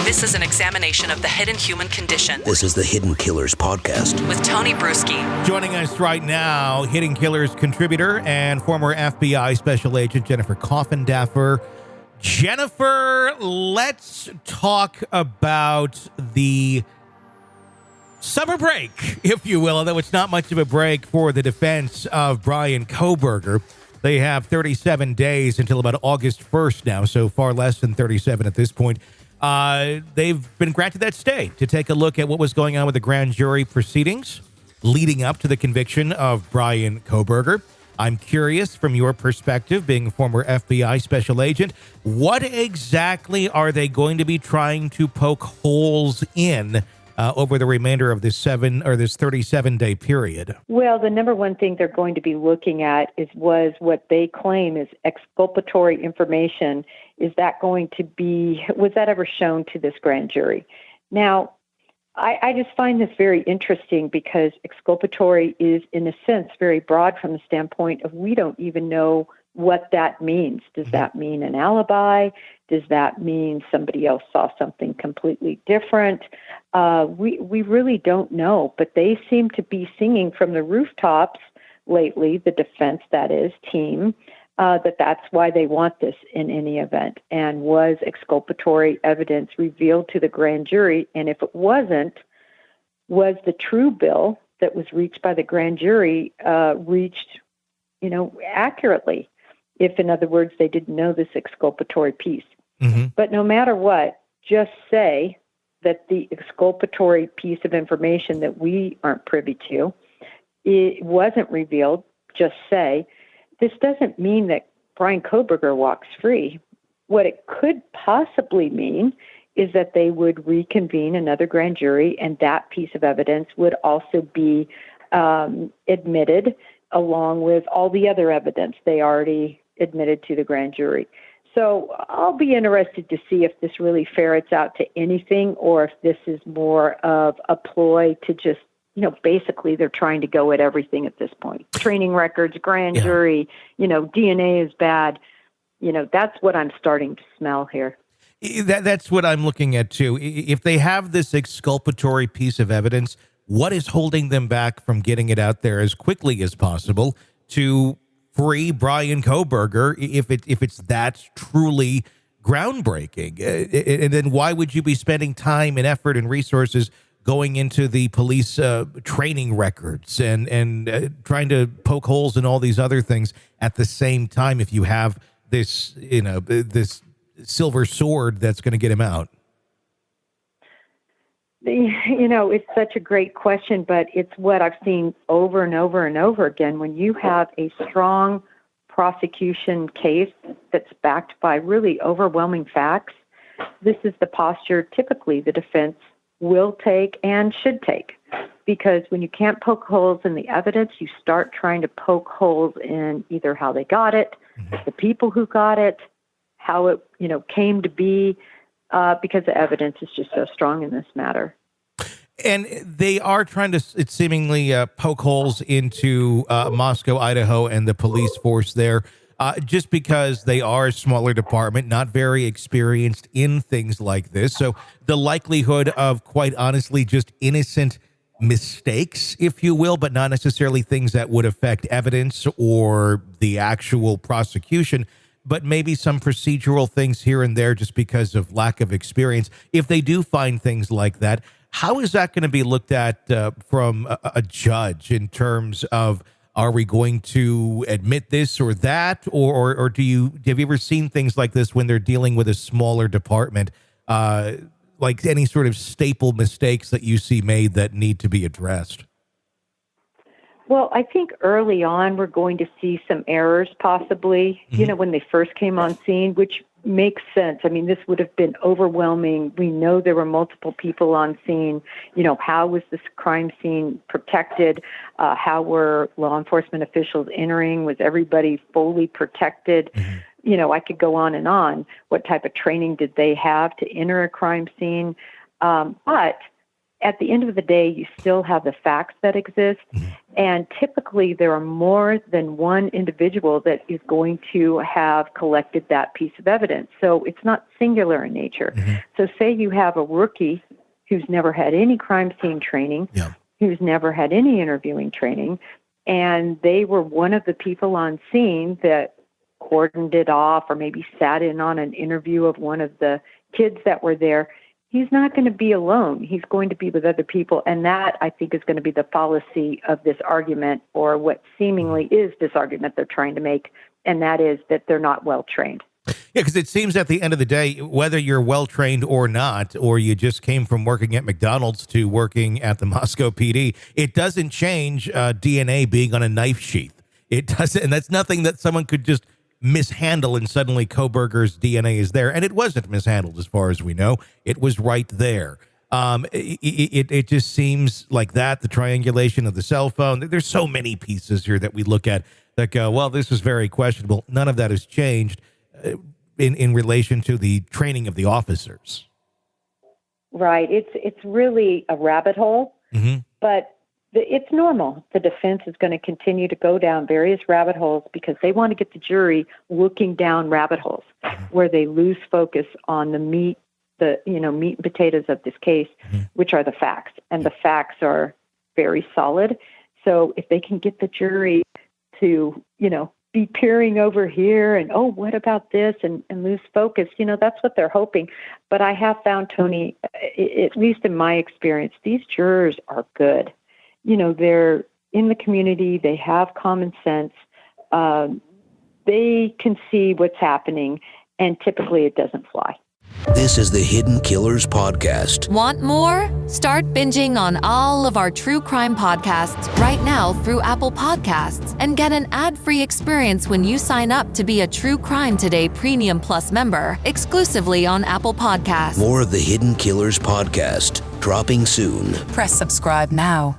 This is an examination of the hidden human condition. This is the Hidden Killers Podcast. With Tony Brueski. Joining us right now, Hidden Killers contributor and former FBI Special Agent Jennifer Coffindaffer. Jennifer, let's talk about the summer break, if you will, although it's not much of a break for the defense of Bryan Kohberger. They have 37 days until about August 1st now, so far less than 37 at this point. They've been granted that stay to take a look at what was going on with the grand jury proceedings leading up to the conviction of Bryan Kohberger. I'm curious, from your perspective, being a former FBI special agent, what exactly are they going to be trying to poke holes in over the remainder of this 37-day period? Well, the number one thing they're going to be looking at was what they claim is exculpatory information. Was that ever shown to this grand jury? Now, I just find this very interesting because exculpatory is, in a sense, very broad from the standpoint of we don't even know what that means. Does that mean an alibi? Does that mean somebody else saw something completely different? We really don't know, but they seem to be singing from the rooftops lately, the defense, that is, team, that's why they want this in any event. And was exculpatory evidence revealed to the grand jury? And if it wasn't, was the true bill that was reached by the grand jury reached, accurately? If, in other words, they didn't know this exculpatory piece. Mm-hmm. But no matter what, just say that the exculpatory piece of information that we aren't privy to, it wasn't revealed. Just say, this doesn't mean that Bryan Kohberger walks free. What it could possibly mean is that they would reconvene another grand jury, and that piece of evidence would also be admitted along with all the other evidence they already admitted to the grand jury. So I'll be interested to see if this really ferrets out to anything or if this is more of a ploy to just, basically they're trying to go at everything at this point. Training records, grand jury, DNA is bad. That's what I'm starting to smell here. That's what I'm looking at, too. If they have this exculpatory piece of evidence, what is holding them back from getting it out there as quickly as possible to free Bryan Kohberger if it's that truly groundbreaking? And then why would you be spending time and effort and resources going into the police training records and trying to poke holes in all these other things at the same time if you have this, this silver sword that's going to get him out? It's such a great question, but it's what I've seen over and over and over again. When you have a strong prosecution case that's backed by really overwhelming facts, this is the posture typically the defense will take and should take. Because when you can't poke holes in the evidence, you start trying to poke holes in either how they got it, the people who got it, how it, came to be, because the evidence is just so strong in this matter. And they are trying to, it seemingly, poke holes into Moscow, Idaho, and the police force there, just because they are a smaller department, not very experienced in things like this. So the likelihood of, quite honestly, just innocent mistakes, if you will, but not necessarily things that would affect evidence or the actual prosecution, but maybe some procedural things here and there just because of lack of experience. If they do find things like that, how is that going to be looked at from a judge in terms of, are we going to admit this or that? Or have you ever seen things like this when they're dealing with a smaller department, like any sort of staple mistakes that you see made that need to be addressed? Well, I think early on we're going to see some errors possibly, when they first came on scene, which makes sense. I mean, this would have been overwhelming. We know there were multiple people on scene. How was this crime scene protected? How were law enforcement officials entering? Was everybody fully protected? I could go on and on. What type of training did they have to enter a crime scene? But at the end of the day, you still have the facts that exist. And typically there are more than one individual that is going to have collected that piece of evidence. So it's not singular in nature. So say you have a rookie who's never had any crime scene training, who's never had any interviewing training, and they were one of the people on scene that cordoned it off or maybe sat in on an interview of one of the kids that were there. He's not going to be alone. He's going to be with other people. And that, I think, is going to be the fallacy of this argument, or what seemingly is this argument they're trying to make, and that is that they're not well trained. Yeah, because it seems at the end of the day, whether you're well trained or not, or you just came from working at McDonald's to working at the Moscow PD, it doesn't change DNA being on a knife sheath. It doesn't, and that's nothing that someone could just mishandle and suddenly Kohberger's DNA is there. And it wasn't mishandled as far as we know. It was right there. It just seems like that, the triangulation of the cell phone. There's so many pieces here that we look at that go, well, this is very questionable. None of that has changed in relation to the training of the officers. Right. It's really a rabbit hole, but it's normal. The defense is going to continue to go down various rabbit holes because they want to get the jury looking down rabbit holes where they lose focus on the meat and potatoes of this case, which are the facts. And the facts are very solid. So if they can get the jury to, be peering over here and, oh, what about this? And lose focus, that's what they're hoping. But I have found, Tony, at least in my experience, these jurors are good. They're in the community. They have common sense. They can see what's happening, and typically it doesn't fly. This is the Hidden Killers Podcast. Want more? Start binging on all of our true crime podcasts right now through Apple Podcasts, and get an ad-free experience when you sign up to be a True Crime Today Premium Plus member, exclusively on Apple Podcasts. More of the Hidden Killers Podcast, dropping soon. Press subscribe now.